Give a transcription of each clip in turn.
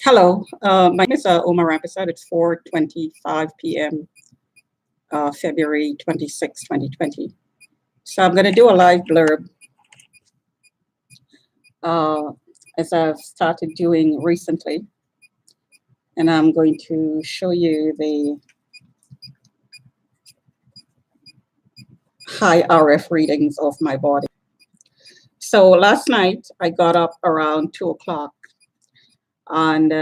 Hello, my name is Omar Rampersad. It's 4:25 p.m., February 26, 2020. So I'm going to do a live blurb uh, as I've started doing recently, and I'm going to show you the high RF readings of my body. So last night I got up around 2 o'clock, and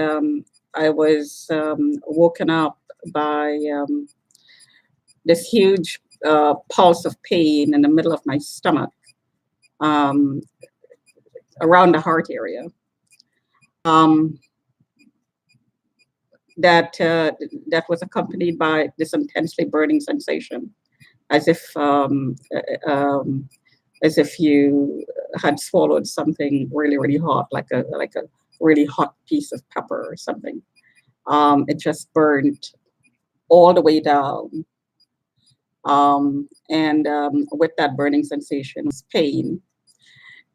I was woken up by this huge pulse of pain in the middle of my stomach, um, around the heart area. Um, that was accompanied by this intensely burning sensation, as if um, uh, um, as if you had swallowed something really really hot, like a really hot piece of pepper or something. It just burned all the way down, and with that burning sensation was pain.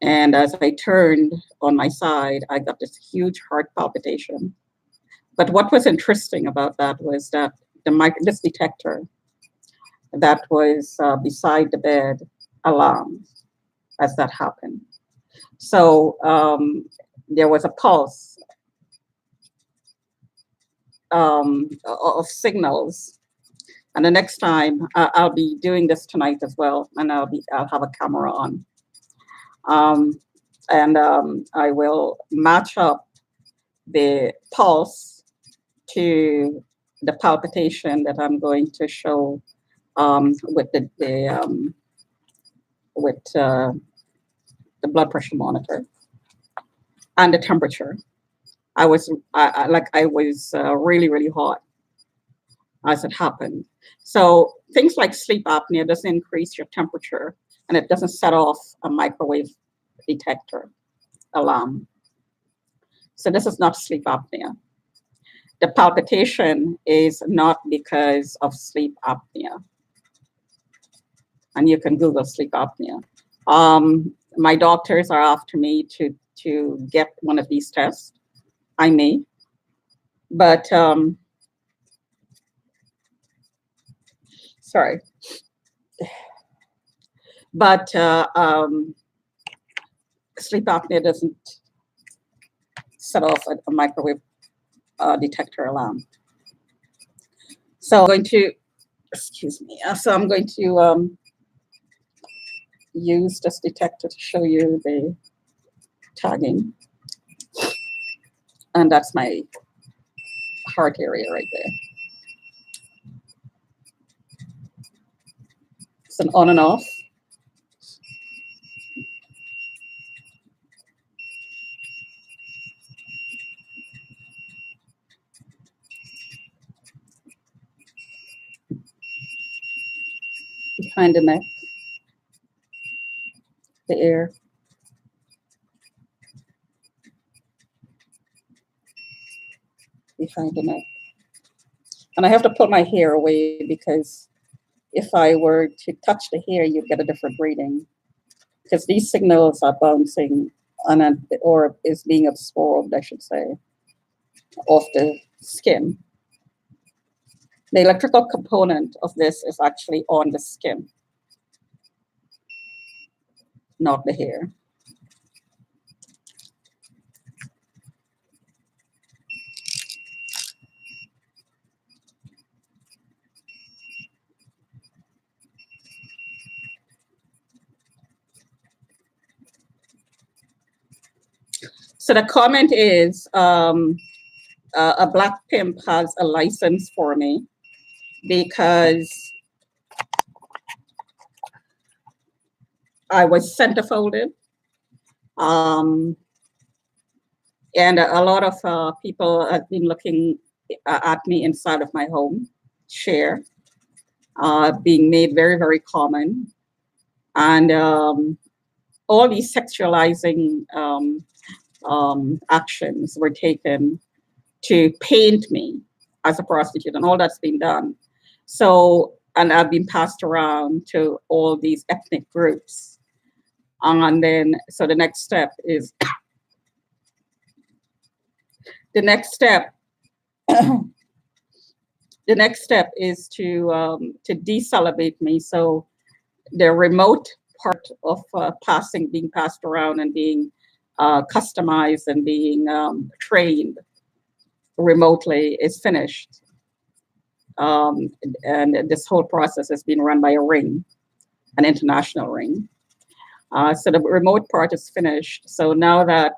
And as I turned on my side, I got this huge heart palpitation. But what was interesting about that was that this detector that was beside the bed alarmed as that happened. So there was a pulse of signals. And the next time I'll be doing this tonight as well, and I'll have a camera on, um, and I will match up the pulse to the palpitation that I'm going to show with with the blood pressure monitor and the temperature. I was really really hot as it happened. So things like sleep apnea doesn't increase your temperature, and it doesn't set off a microwave detector alarm. So this is not sleep apnea. The palpitation is not because of sleep apnea, and you can Google sleep apnea. My doctors are after me to get one of these tests. I may, but sorry, but sleep apnea doesn't set off a microwave detector alarm. So I'm going to, excuse me. So I'm going to use this detector to show you the tagging, and that's my heart area right there. It's an on and off. Behind the neck, the ear, behind the neck. And I have to pull my hair away because if I were to touch the hair, you'd get a different reading, because these signals are bouncing on or is being absorbed, I should say, off the skin. The electrical component of this is actually on the skin, not the hair. So the comment is, a black pimp has a license for me because I was centerfolded. And a lot of people have been looking at me inside of my home, share, being made very, very common. And all these sexualizing actions were taken to paint me as a prostitute, and all that's been done. So, and I've been passed around to all these ethnic groups. And then, so the next step is The next step, the next step is to desalivate me. So the remote part of being passed around and being customized and being trained remotely is finished. And this whole process has been run by a ring, an international ring. So the remote part is finished. So now that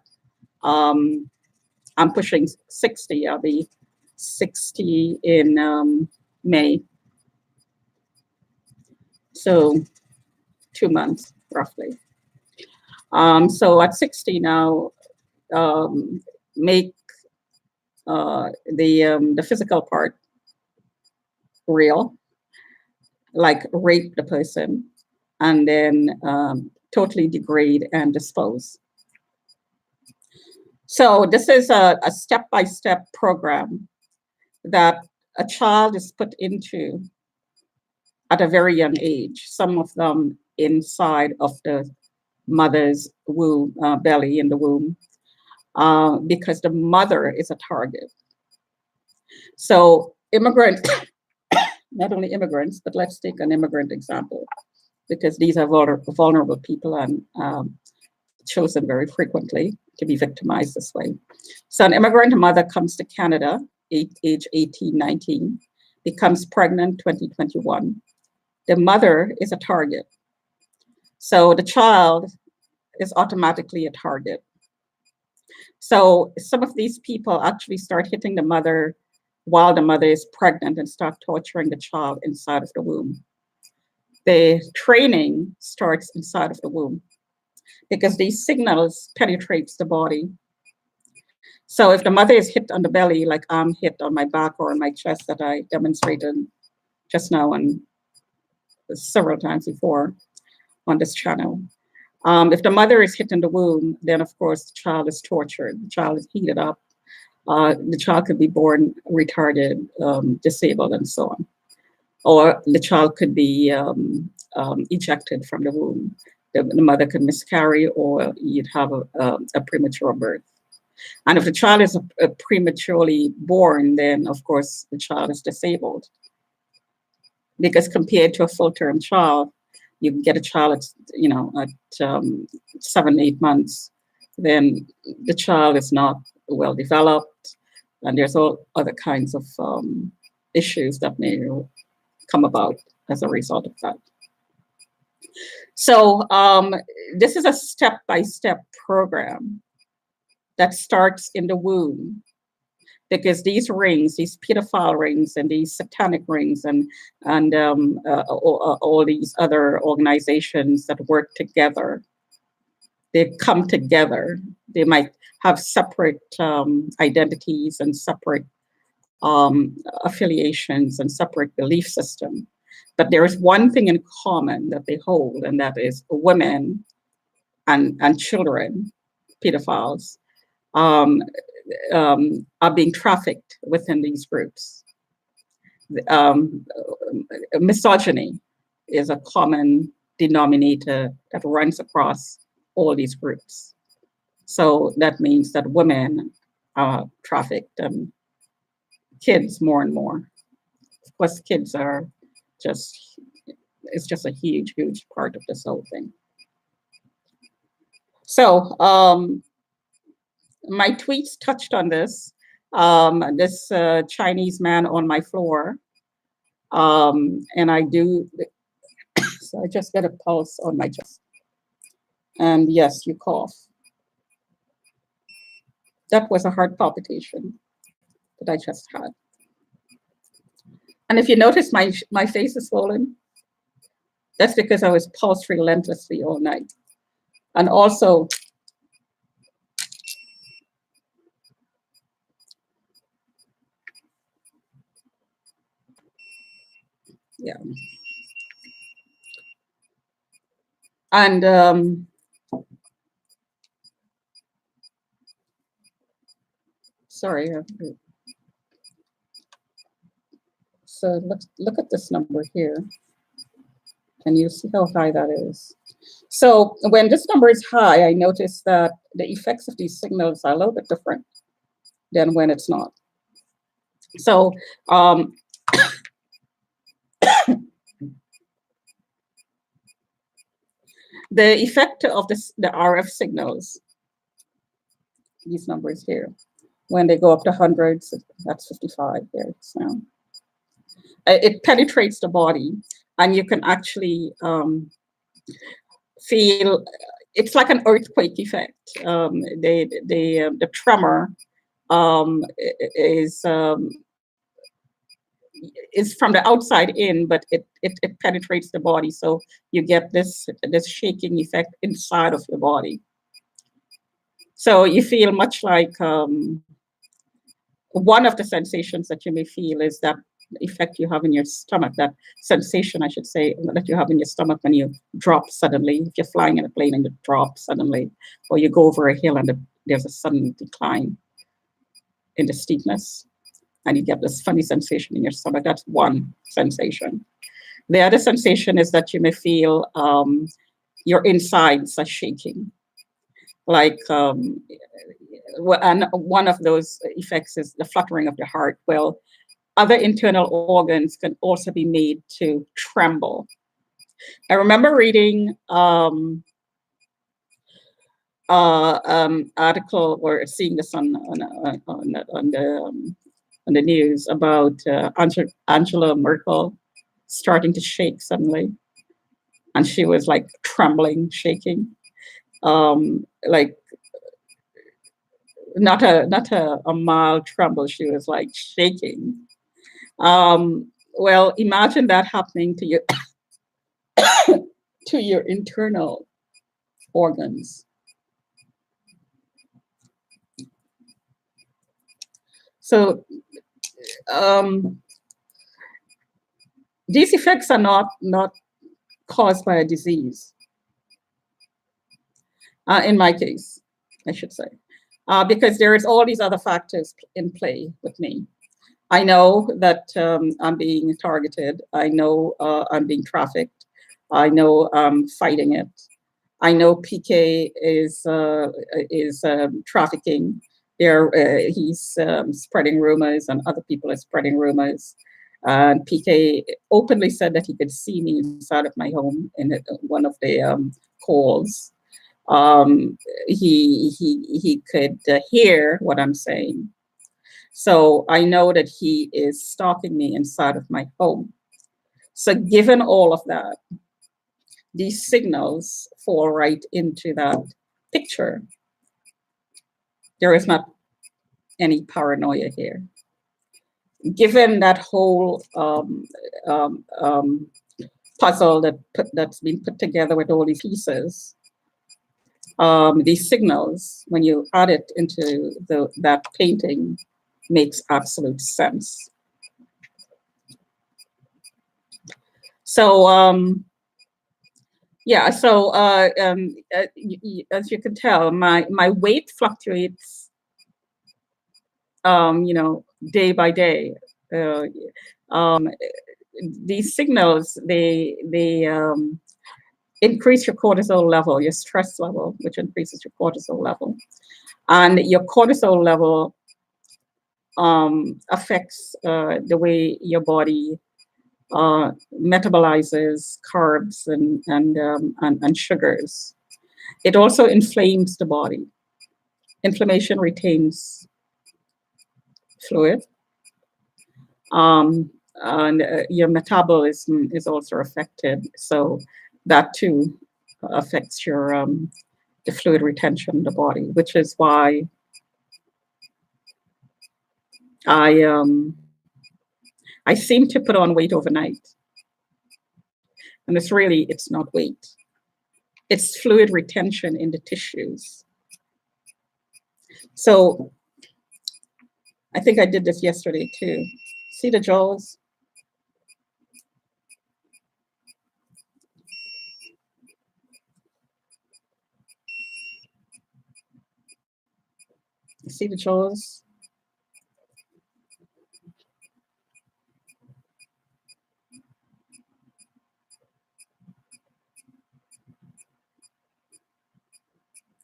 I'm pushing 60, I'll be 60 in May. So 2 months roughly. So at 60 now, make the physical part real, like rape the person, and then totally degrade and dispose. So this is a step-by-step program that a child is put into at a very young age, some of them inside of the mother's womb, belly in the womb, because the mother is a target. So immigrants, not only immigrants, but let's take an immigrant example, because these are vulnerable people and chosen very frequently to be victimized this way. So an immigrant mother comes to Canada, age 18, 19, becomes pregnant 2021. The mother is a target. So the child is automatically a target. So some of these people actually start hitting the mother while the mother is pregnant and start torturing the child inside of the womb. The training starts inside of the womb because these signals penetrates the body. So if the mother is hit on the belly, like I'm hit on my back or on my chest that I demonstrated just now and several times before on this channel. If the mother is hit in the womb, then of course the child is tortured, the child is heated up, the child could be born retarded, disabled, and so on. Or the child could be ejected from the womb. The mother could miscarry, or you'd have a premature birth. And if the child is prematurely born, then of course the child is disabled. Because compared to a full-term child, you can get a child at 7, 8 months, then the child is not well developed, and there's all other kinds of issues that may come about as a result of that. So this is a step-by-step program that starts in the womb, because these rings, these pedophile rings and these satanic rings and all these other organizations that work together, they come together. They might have separate identities and separate affiliations and separate belief system. But there is one thing in common that they hold, and that is women and children, pedophiles, are being trafficked within these groups. Misogyny is a common denominator that runs across all these groups. So that means that women are trafficked, and kids more and more. Of course, kids are it's just a huge, huge part of this whole thing. So my tweets touched on this. This Chinese man on my floor, and I do, so I just get a pulse on my chest. And yes, you cough. That was a heart palpitation that I just had. And if you notice my face is swollen, that's because I was pulsed relentlessly all night. And also, yeah. And sorry. So look at this number here. And you see how high that is. So when this number is high, I notice that the effects of these signals are a little bit different. than when it's not. So um, the effect of the RF signals, these numbers here, when they go up to hundreds, that's 55 there. So it penetrates the body, and you can actually feel it's like an earthquake effect. The tremor is is from the outside in, but it penetrates the body, so you get this shaking effect inside of your body. So you feel much like one of the sensations that you may feel is that effect you have in your stomach, that sensation, I should say, that you have in your stomach when you drop suddenly. If you're flying in a plane and you drop suddenly, or you go over a hill and there's a sudden decline in the steepness, and you get this funny sensation in your stomach. That's one sensation. The other sensation is that you may feel your insides are shaking, like and one of those effects is the fluttering of the heart. Well, other internal organs can also be made to tremble. I remember reading article or seeing this on the news about Angela Merkel starting to shake suddenly, and she was like trembling, shaking, like not a mild tremble. She was like shaking. Well, imagine that happening to your to your internal organs. So these effects are not caused by a disease. In my case, I should say, because there is all these other factors in play with me. I know that I'm being targeted. I know I'm being trafficked. I know I'm fighting it. I know PK is trafficking. He's spreading rumors, and other people are spreading rumors. And PK openly said that he could see me inside of my home in one of the calls. He could hear what I'm saying. So I know that he is stalking me inside of my home. So given all of that, these signals fall right into that picture. There is not any paranoia here. Given that whole puzzle that's been put together with all these pieces, these signals, when you add it into that painting, makes absolute sense. So yeah, so as you can tell, my weight fluctuates, day by day. Uh, um, these signals, they increase your cortisol level, your stress level, which increases your cortisol level, and your cortisol level affects the way your body metabolizes carbs and sugars. It also inflames the body. Inflammation retains fluid, and your metabolism is also affected. So that too affects your the fluid retention in the body, which is why I I seem to put on weight overnight, and it's not weight. It's fluid retention in the tissues. So I think I did this yesterday too. See the jaws? See the jaws?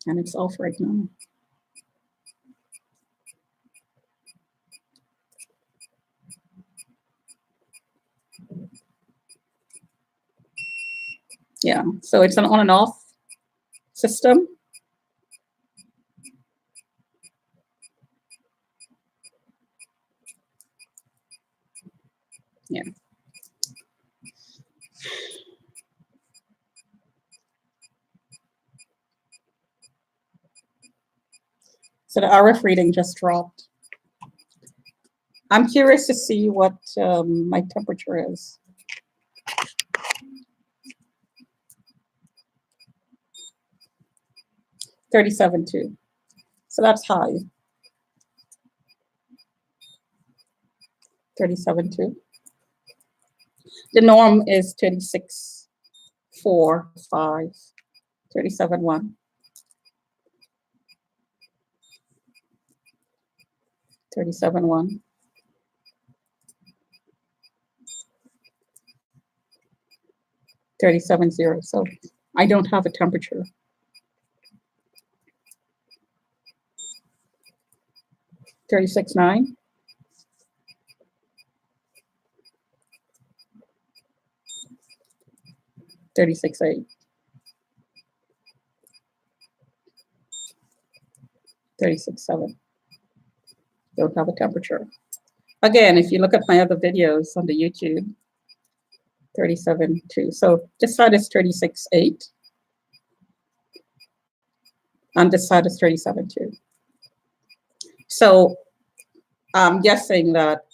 And it's off right now. Yeah, so it's an on and off system. Yeah. So the RF reading just dropped. I'm curious to see what my temperature is. 37.2. So that's high. 37.2. The norm is 36.4, 5, 37.1, 37.1, 37.0. So I don't have a temperature. 36.9. 36.8. 36.7. Don't have a temperature. Again, if you look at my other videos on the YouTube, 37.2. So this side is 36.8. And this side is 37.2. So I'm guessing that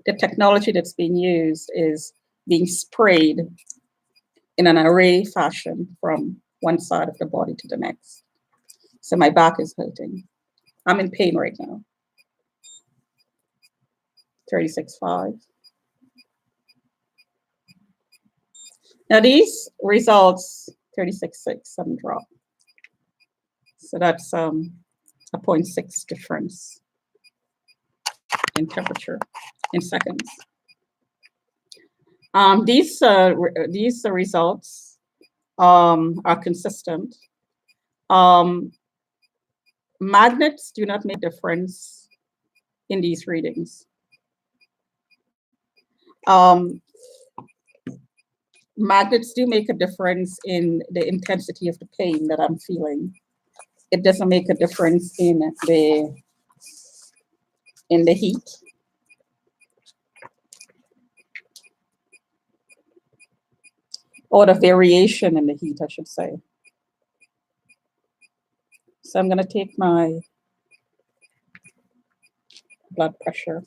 the technology that's being used is being sprayed in an array fashion from one side of the body to the next. So my back is hurting. I'm in pain right now. 36.5. Now these results, 36.6, sudden drop. So that's a 0.6 difference in temperature in seconds. These results are consistent. Magnets do not make a difference in these readings. Magnets do make a difference in the intensity of the pain that I'm feeling. It doesn't make a difference in the heat. Or the variation in the heat, I should say. So I'm going to take my blood pressure.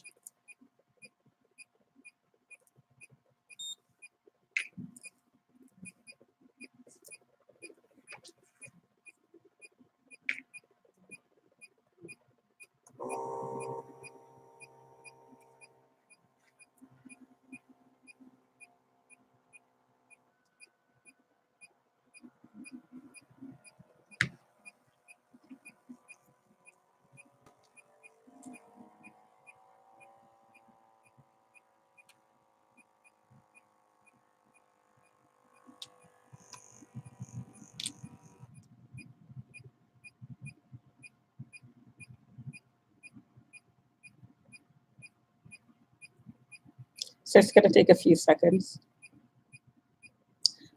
So it's going to take a few seconds.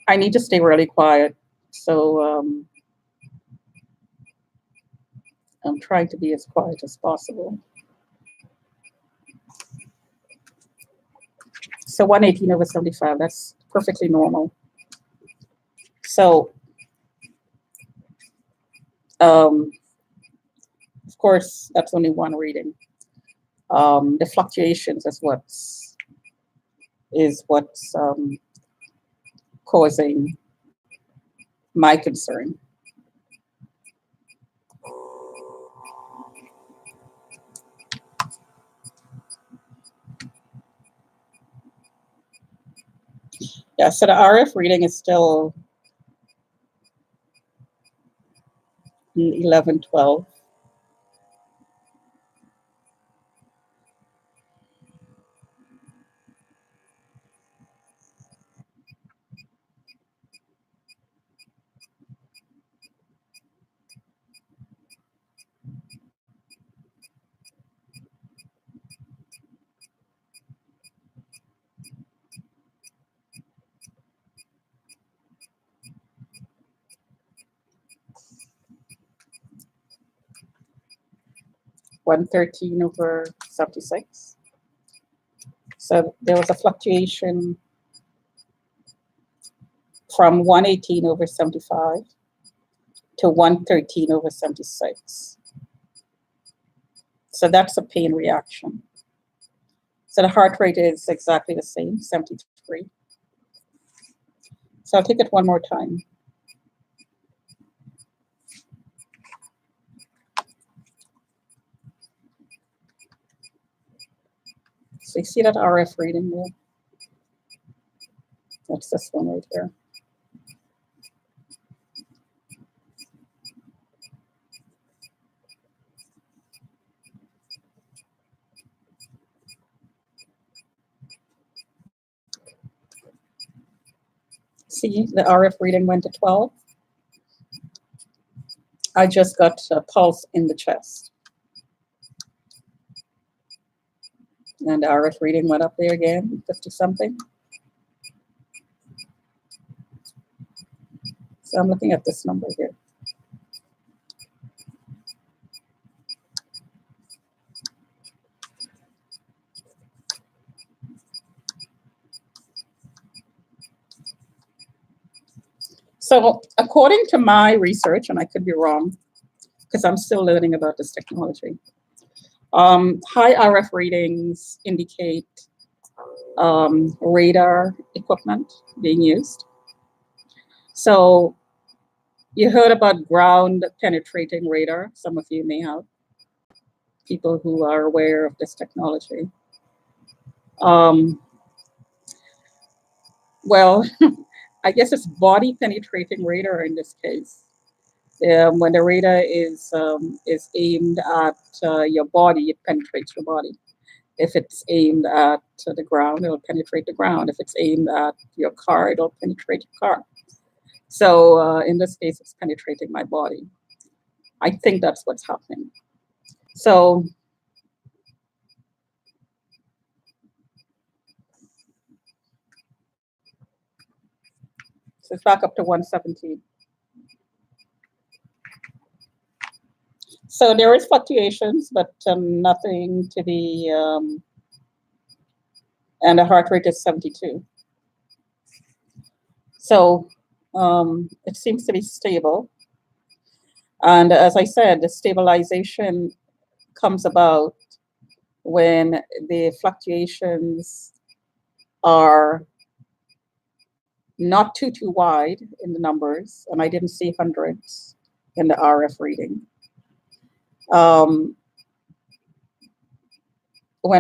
I need to stay really quiet. So I'm trying to be as quiet as possible. So 118/75, that's perfectly normal. So, of course, that's only one reading. The fluctuations is what's causing my concern. Yeah, so the RF reading is still 1112. 113 over 76. So there was a fluctuation from 118 over 75 to 113 over 76. So that's a pain reaction. So the heart rate is exactly the same, 73. So I'll take it one more time. So you see that RF reading there? That's this one right here. See, the RF reading went to 12. I just got a pulse in the chest. And the RF reading went up there again, 50 something. So I'm looking at this number here. So according to my research, and I could be wrong, because I'm still learning about this technology, high RF readings indicate radar equipment being used. So you heard about ground penetrating radar. Some of you may have, people who are aware of this technology. Well, I guess it's body penetrating radar in this case. When the radar is aimed at your body, it penetrates your body. If it's aimed at the ground, it'll penetrate the ground. If it's aimed at your car, it'll penetrate your car. So in this case, it's penetrating my body. I think that's what's happening. So it's back up to 117. So there is fluctuations, but nothing to be, and the heart rate is 72. So it seems to be stable. And as I said, the stabilization comes about when the fluctuations are not too wide in the numbers, and I didn't see hundreds in the RF reading. When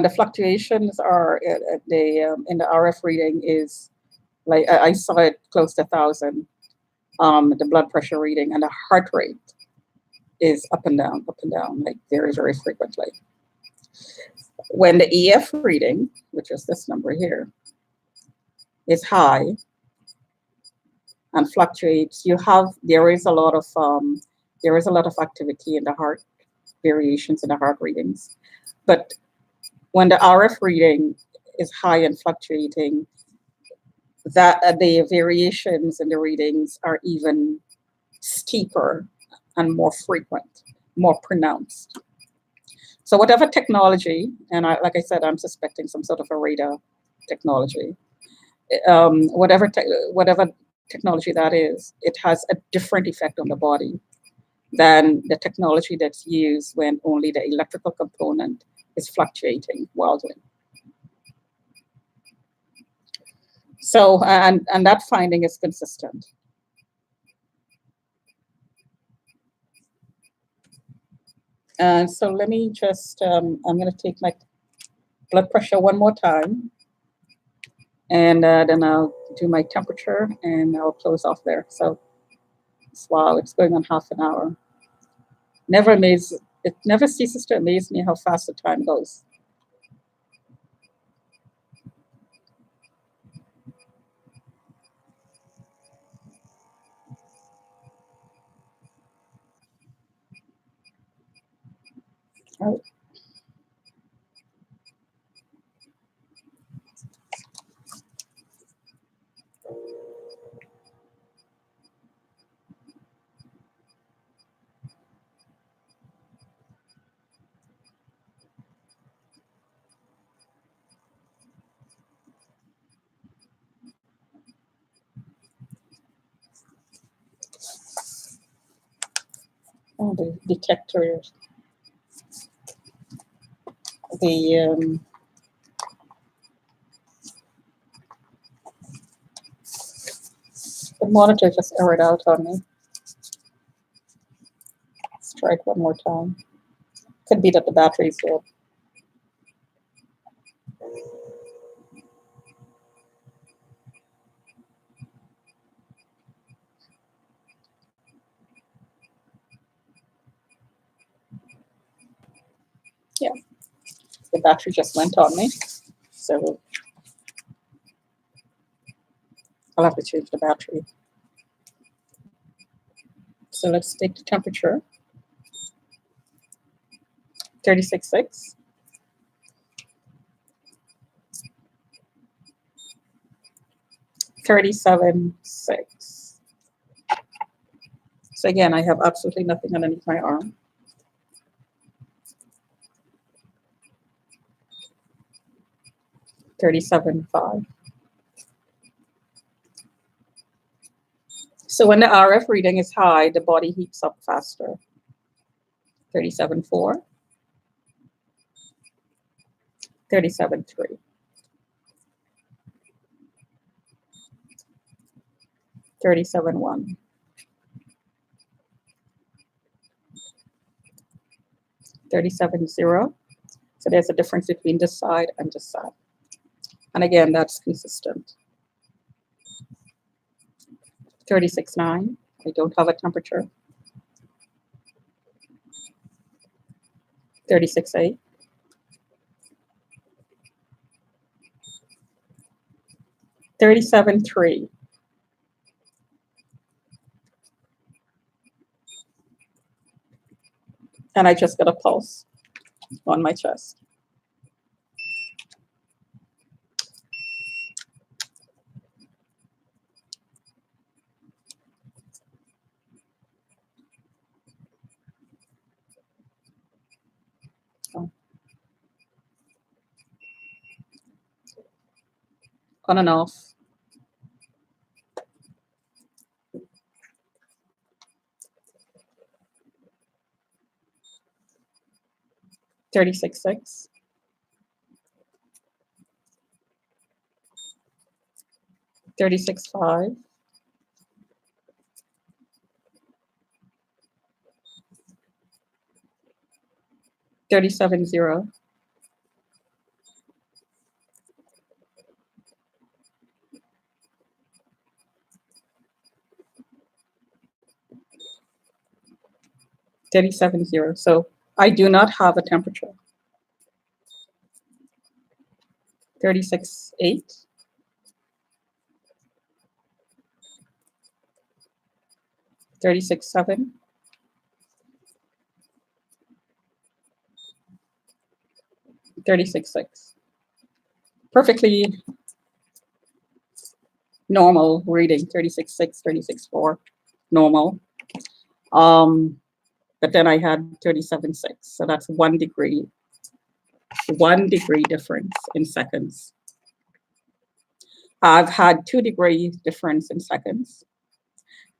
the fluctuations are in the RF reading is like I saw it close to 1,000, the blood pressure reading, and the heart rate is up and down, like very, very frequently. When the EF reading, which is this number here, is high and fluctuates, there is a lot of activity in the heart, variations in the heart readings. But when the RF reading is high and fluctuating, that the variations in the readings are even steeper and more frequent, more pronounced. So whatever technology, and like I said, I'm suspecting some sort of a radar technology, whatever technology that is, it has a different effect on the body than the technology that's used when only the electrical component is fluctuating wildly. So, and that finding is consistent. And so let me just, I'm going to take my blood pressure one more time. And then I'll do my temperature and I'll close off there. So, wow, it's going on half an hour. It never ceases to amaze me how fast the time goes. All right. Oh, the detector, the monitor just errored out on me. Let's try it one more time. Could be that the battery's dead. Yeah, the battery just went on me. So I'll have to change the battery. So let's take the temperature. 36.6. 37.6. So again, I have absolutely nothing underneath my arm. 37.5. So when the RF reading is high, the body heats up faster. 37.4. 37.3. 37.1. 37.0. So there's a difference between this side and this side. And again, that's consistent. 36.9. I don't have a temperature. 36.8. 37.3. And I just got a pulse on my chest. Oh. On and off. $36.6. 36.5. 37.0. 37.0. So I do not have a temperature. 36.8. 36.7. 36.6. Perfectly normal reading. 36.6, 36.4, normal. But then I had 37.6. So that's 1 degree. 1 degree difference in seconds. I've had 2 degree difference in seconds.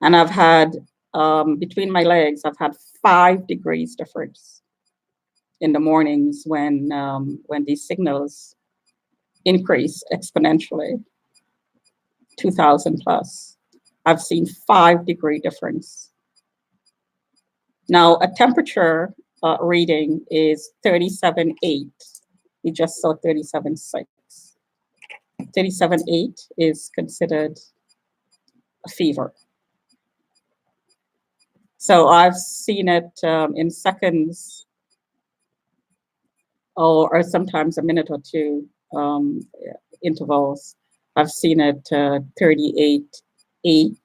And I've had, between my legs, I've had 5 degrees difference in the mornings when these signals increase exponentially, 2,000 plus. I've seen 5 degree difference. Now, a temperature reading is 37.8. We just saw 37.6. 37.8 is considered a fever. So I've seen it in seconds or sometimes a minute or two intervals. I've seen it 38.8.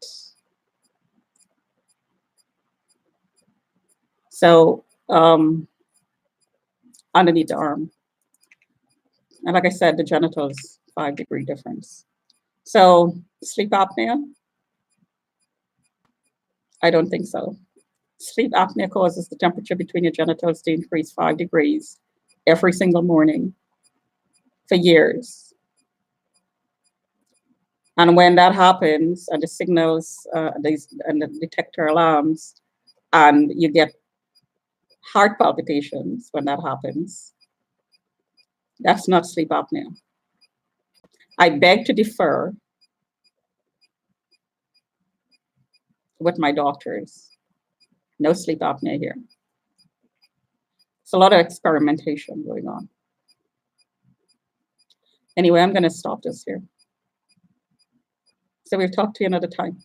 So underneath the arm. And like I said, the genitals, 5 degree difference. So sleep apnea? I don't think so. Sleep apnea causes the temperature between your genitals to increase 5 degrees every single morning for years. And when that happens, and the signals and the detector alarms, and you get heart palpitations when that happens. That's not sleep apnea. I beg to differ with my doctors. No sleep apnea here. It's a lot of experimentation going on. Anyway, I'm going to stop this here. So we'll talk to you another time.